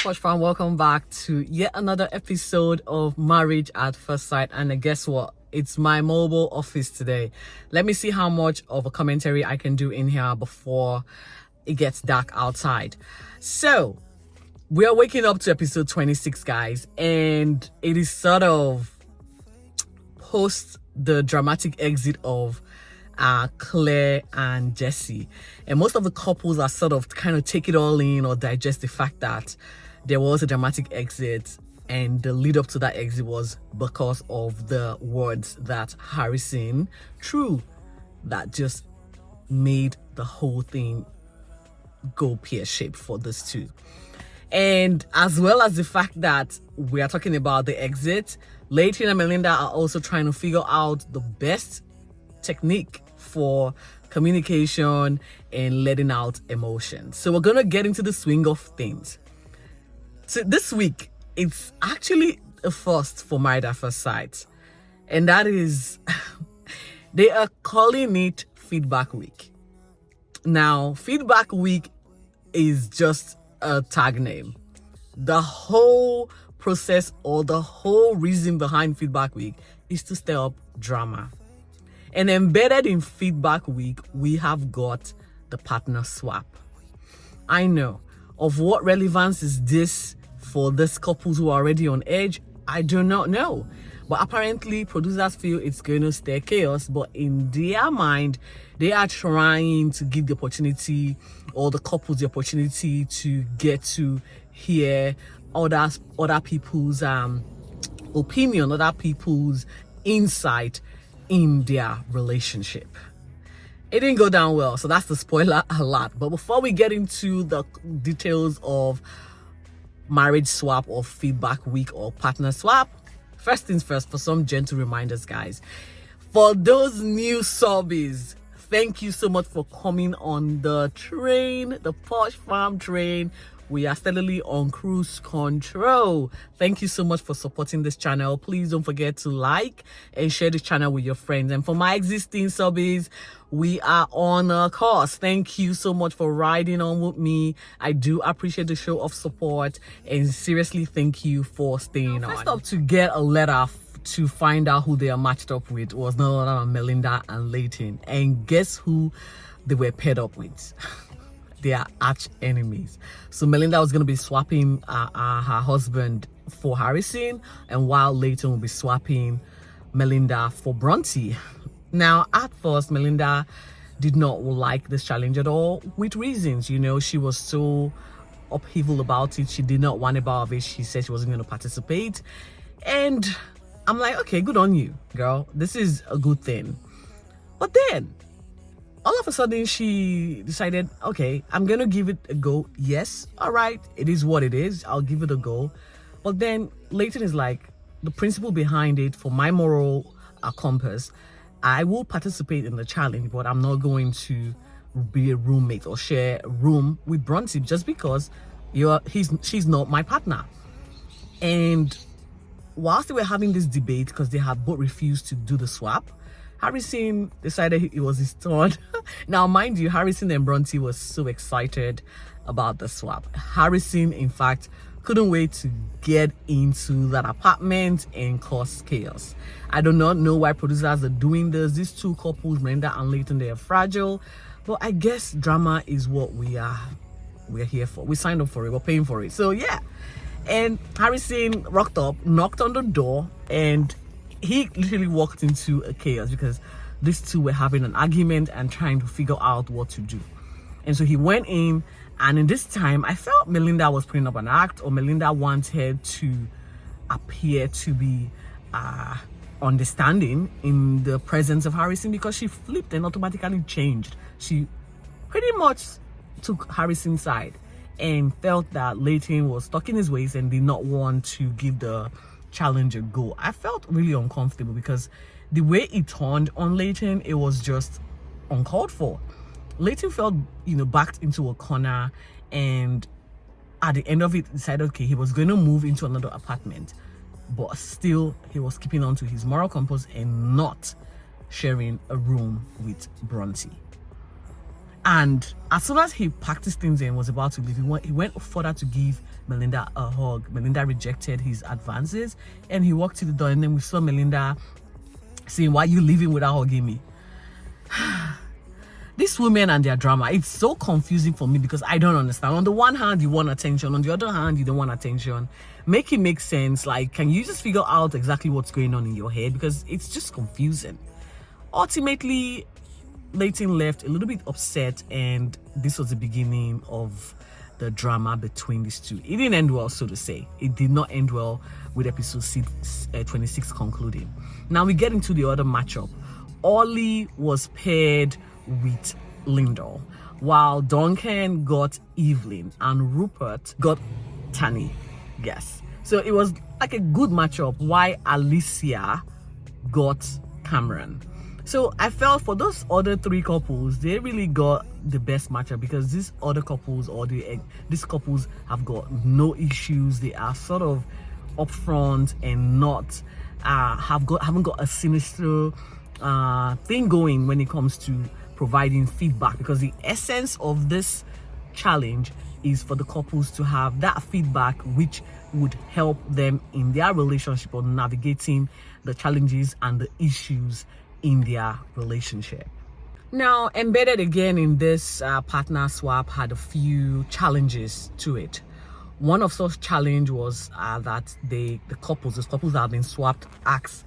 Posh Fam, welcome back to yet another episode of Marriage at First Sight. And guess what? It's my mobile office today. Let me see how much of a commentary I can do in here before it gets dark outside. So, we are waking up to episode 26, guys, and it is sort of post the dramatic exit of Claire and Jesse, and most of the couples are sort of kind of take it all in or digest the fact that there was a dramatic exit, and the lead up to that exit was because of the words that Harrison threw that just made the whole thing go pear-shaped for these two. And as well as the fact that we are talking about the exit, Layton and Melinda are also trying to figure out the best technique for communication and letting out emotions. So we're gonna get into the swing of things. So this week, it's actually a first for Married at First Sight, and that is they are calling it Feedback Week. Now, Feedback Week is just a tag name. The whole process or the whole reason behind Feedback Week is to stir up drama. And embedded in Feedback Week, we have got the partner swap. I know. Of what relevance is this for these couples who are already on edge? I do not know. But apparently, producers feel it's going to stir chaos. But in their mind, they are trying to give the opportunity, or the couples the opportunity, to get to hear other people's opinion, other people's insight in their relationship. It didn't go down well, so that's the spoiler alert. But before we get into the details of marriage swap or Feedback Week or partner swap, first things first, for some gentle reminders, guys. For those new subbies, thank you so much for coming on the train, the Posh Farm train. We are steadily on cruise control. Thank you so much for supporting this channel. Please don't forget to like and share this channel with your friends. And for my existing subbies, we are on a course. Thank you so much for riding on with me. I do appreciate the show of support, and seriously, thank you for staying on. First up, to get a letter to find out who they are matched up with was none other than Melinda and Layton. And guess who they were paired up with? They are arch enemies. So Melinda was going to be swapping her husband for Harrison, and while Layton will be swapping Melinda for Bronte. Now, at first, Melinda did not like this challenge at all, with reasons. You know, she was so upheaval about it. She did not want about it. She said she wasn't going to participate. And I'm like, okay, good on you, girl. This is a good thing. But then, all of a sudden, she decided, okay, I'm going to give it a go. Yes, all right, it is what it is. I'll give it a go. But then Layton is like, the principle behind it, for my moral compass, I will participate in the challenge, but I'm not going to be a roommate or share a room with Bronte just because she's not my partner. And whilst they were having this debate, because they had both refused to do the swap, Harrison decided it was his turn. Now, mind you, Harrison and Bronte was so excited about the swap. Harrison, in fact, couldn't wait to get into that apartment and cause chaos. I do not know why producers are doing this. These two couples, Melinda and Layton, they are fragile. But I guess drama is what we're here for. We signed up for it. We're paying for it. So, yeah. And Harrison rocked up, knocked on the door, and he literally walked into a chaos because these two were having an argument and trying to figure out what to do. And so he went in, and in this time, I felt Melinda was putting up an act, or Melinda wanted to appear to be understanding in the presence of Harrison, because she flipped and automatically changed. She pretty much took Harrison's side and felt that Layton was stuck in his ways and did not want to give the challenge a go. I felt really uncomfortable because the way it turned on Layton, it was just uncalled for. Layton felt, backed into a corner, and at the end of it decided, okay, he was going to move into another apartment, but still he was keeping on to his moral compass and not sharing a room with Bronte. And as soon as he packed his things and was about to leave, he went further to give Melinda a hug. Melinda rejected his advances and he walked to the door, and then we saw Melinda saying, "Why are you leaving without hugging me?" These women and their drama, it's so confusing for me because I don't understand. On the one hand, you want attention. On the other hand, you don't want attention. Make it make sense. Like, can you just figure out exactly what's going on in your head? Because it's just confusing. Ultimately, Layton left a little bit upset, and this was the beginning of the drama between these two. It didn't end well, so to say. It did not end well with episode 26 concluding. Now we get into the other matchup. Ollie was paired with Lyndall, while Duncan got Evelyn and Rupert got Tani. Yes, so it was like a good matchup. Why Alicia got Cameron. So I felt for those other three couples, they really got the best matchup, because these other couples, or these couples have got no issues. They are sort of upfront and not haven't got a sinister thing going when it comes to providing feedback, because the essence of this challenge is for the couples to have that feedback which would help them in their relationship, or navigating the challenges and the issues in their relationship. Now, embedded again in this partner swap had a few challenges to it. One of such challenge was that those couples that have been swapped asked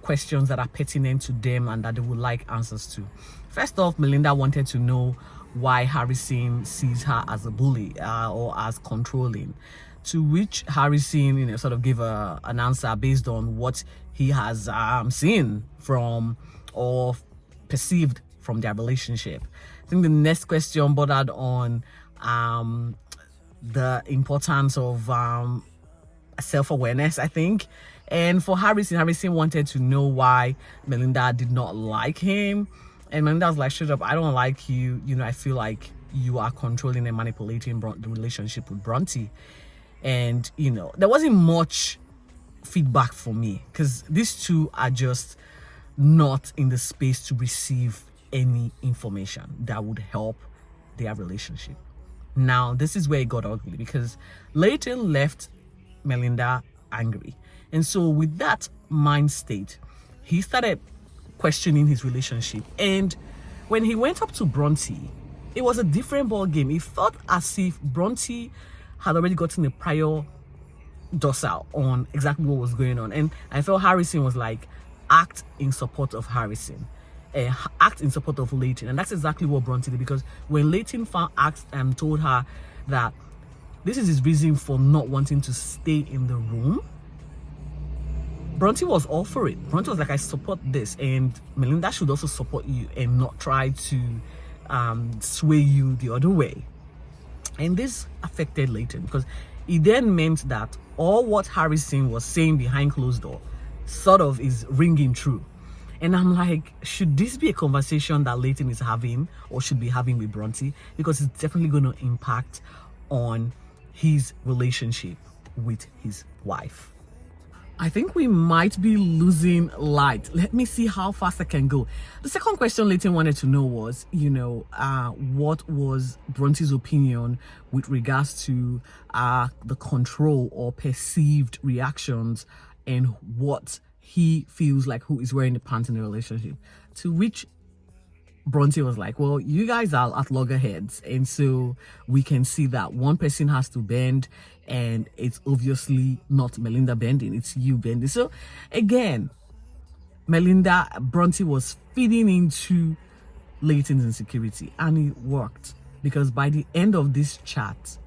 questions that are pertinent to them and that they would like answers to. First off, Melinda wanted to know why Harrison sees her as a bully or as controlling, to which Harrison sort of gave an answer based on what he has seen from or perceived from their relationship. I think the next question bordered on the importance of self-awareness, I think. And for Harrison wanted to know why Melinda did not like him. And Melinda was like, "Shut up, I don't like you. I feel like you are controlling and manipulating the relationship with Bronte." And, there wasn't much feedback for me, because these two are just not in the space to receive any information that would help their relationship. Now, this is where it got ugly, because Layton left Melinda angry. And so with that mind state, he started questioning his relationship. And when he went up to Bronte, it was a different ball game. It felt as if Bronte had already gotten a prior dorsal on exactly what was going on. And I felt Harrison was like, act in support of Harrison. Act in support of Layton. And that's exactly what Bronte did, because when Layton asked and told her that this is his reason for not wanting to stay in the room, Bronte was all for it. Bronte was like, I support this, and Melinda should also support you and not try to sway you the other way. And this affected Layton, because it then meant that all what Harrison was saying behind closed door sort of is ringing true. And I'm like, should this be a conversation that Layton is having or should be having with Bronte? Because it's definitely going to impact on his relationship with his wife. I think we might be losing light. Let me see how fast I can go. The second question Layton wanted to know was, what was Bronte's opinion with regards to the control or perceived reactions, and what he feels like who is wearing the pants in the relationship. To which Bronte was like, well, you guys are at loggerheads, and so we can see that one person has to bend, and it's obviously not Melinda bending, it's you bending. So again, Bronte was feeding into Layton's insecurity, and it worked, because by the end of this chat,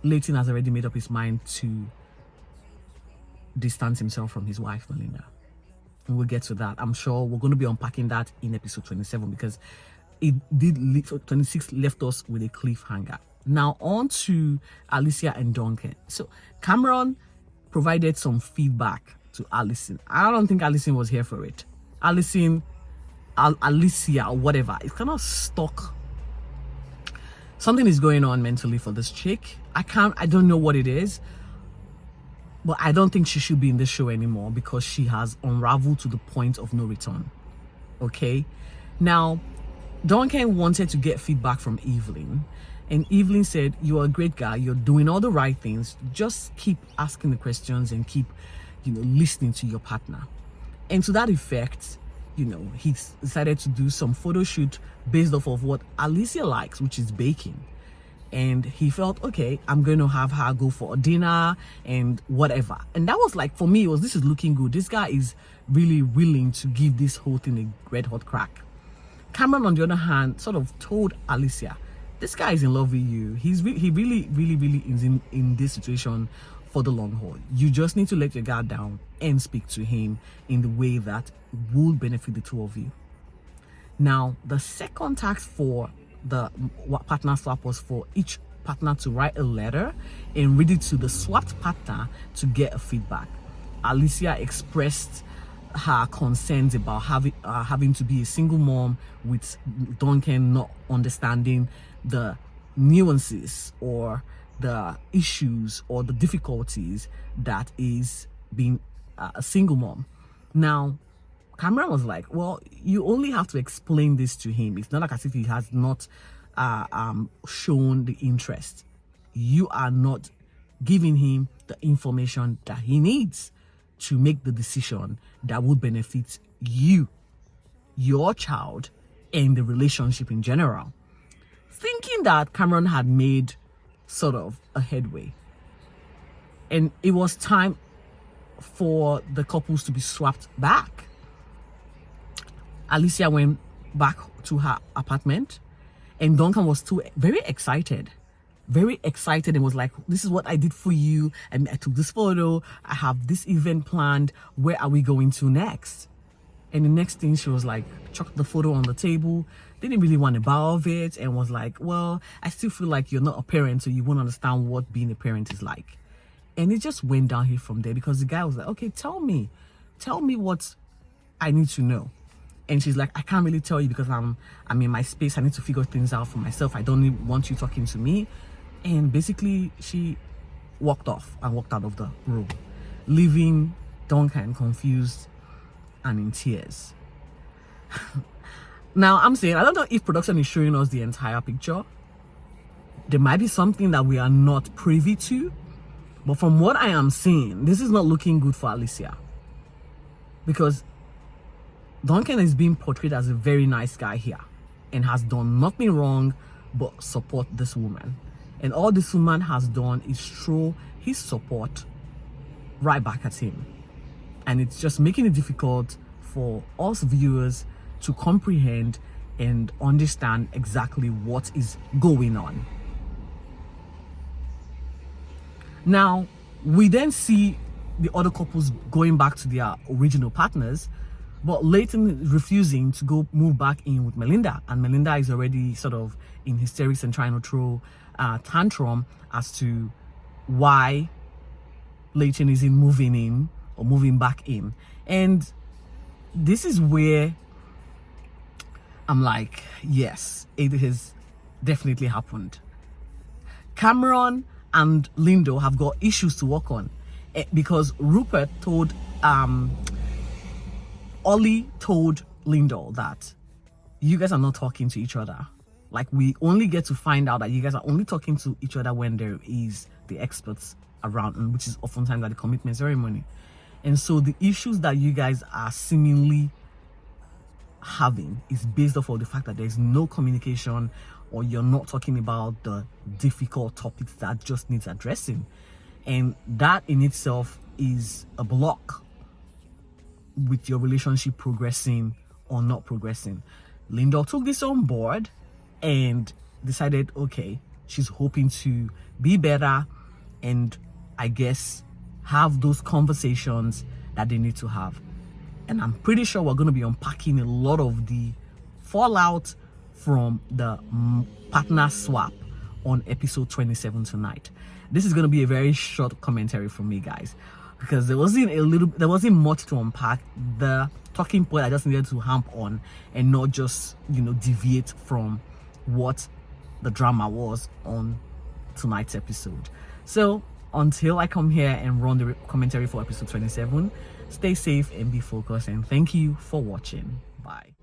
Layton has already made up his mind to distance himself from his wife, Melinda. And we'll get to that. I'm sure we're going to be unpacking that in episode 27, because it did 26 left us with a cliffhanger. Now on to Alicia and Duncan. So Cameron provided some feedback to Allison. I don't think Allison was here for it. Alicia or whatever, it's kind of stuck. Something is going on mentally for this chick. I don't know what it is, but I don't think she should be in this show anymore, because she has unraveled to the point of no return. Okay, now Duncan wanted to get feedback from Evelyn, and Evelyn said, "You're a great guy, you're doing all the right things, just keep asking the questions and keep, listening to your partner." And to that effect, he decided to do some photo shoot based off of what Alicia likes, which is baking. And he felt, okay, I'm going to have her go for a dinner and whatever. And that was like, for me, this is looking good. This guy is really willing to give this whole thing a red hot crack. Cameron, on the other hand, sort of told Alicia, this guy is in love with you. He really is in this situation for the long haul. You just need to let your guard down and speak to him in the way that will benefit the two of you. Now, the second task for the partner swap was for each partner to write a letter and read it to the swapped partner to get a feedback. Alicia expressed her concerns about having to be a single mom, with Duncan not understanding the nuances or the issues or the difficulties that is being a single mom. Now, Cameron was like, well, you only have to explain this to him. It's not like as if he has not shown the interest. You are not giving him the information that he needs to make the decision that would benefit you, your child, and the relationship in general. Thinking that Cameron had made sort of a headway, and it was time for the couples to be swapped back. Alicia went back to her apartment, and Duncan was too very excited, and was like, this is what I did for you, and I took this photo, I have this event planned, where are we going to next? And the next thing, she was like, chucked the photo on the table, didn't really want to bow of it, and was like, well, I still feel like you're not a parent, so you won't understand what being a parent is like. And it just went downhill from there, because the guy was like, okay, tell me what I need to know. And she's like, I can't really tell you because I'm in my space. I need to figure things out for myself. I don't want you talking to me. And basically, she walked off and walked out of the room, leaving Duncan confused and in tears. Now, I'm saying, I don't know if production is showing us the entire picture. There might be something that we are not privy to. But from what I am seeing, this is not looking good for Alicia. Because Duncan is being portrayed as a very nice guy here and has done nothing wrong but support this woman. And all this woman has done is throw his support right back at him. And it's just making it difficult for us viewers to comprehend and understand exactly what is going on. Now, we then see the other couples going back to their original partners, but Layton is refusing to move back in with Melinda, and Melinda is already sort of in hysterics and trying to throw a tantrum as to why Layton isn't moving in or moving back in. And this is where I'm like, yes, it has definitely happened. Cameron and Lindo have got issues to work on, because Rupert told Ollie told Lindo that you guys are not talking to each other. Like, we only get to find out that you guys are only talking to each other when there is the experts around, and which is oftentimes at the commitment ceremony. And so the issues that you guys are seemingly having is based off of the fact that there's no communication, or you're not talking about the difficult topics that just needs addressing. And that in itself is a block with your relationship progressing or not progressing. Linda took this on board and decided, okay, she's hoping to be better and I guess have those conversations that they need to have. And I'm pretty sure we're going to be unpacking a lot of the fallout from the partner swap on episode 27 tonight. This is going to be a very short commentary from me, guys, because there wasn't much to unpack. The talking point I just needed to hamp on and not just, deviate from what the drama was on tonight's episode. So until I come here and run the commentary for episode 27, stay safe and be focused, and thank you for watching. Bye.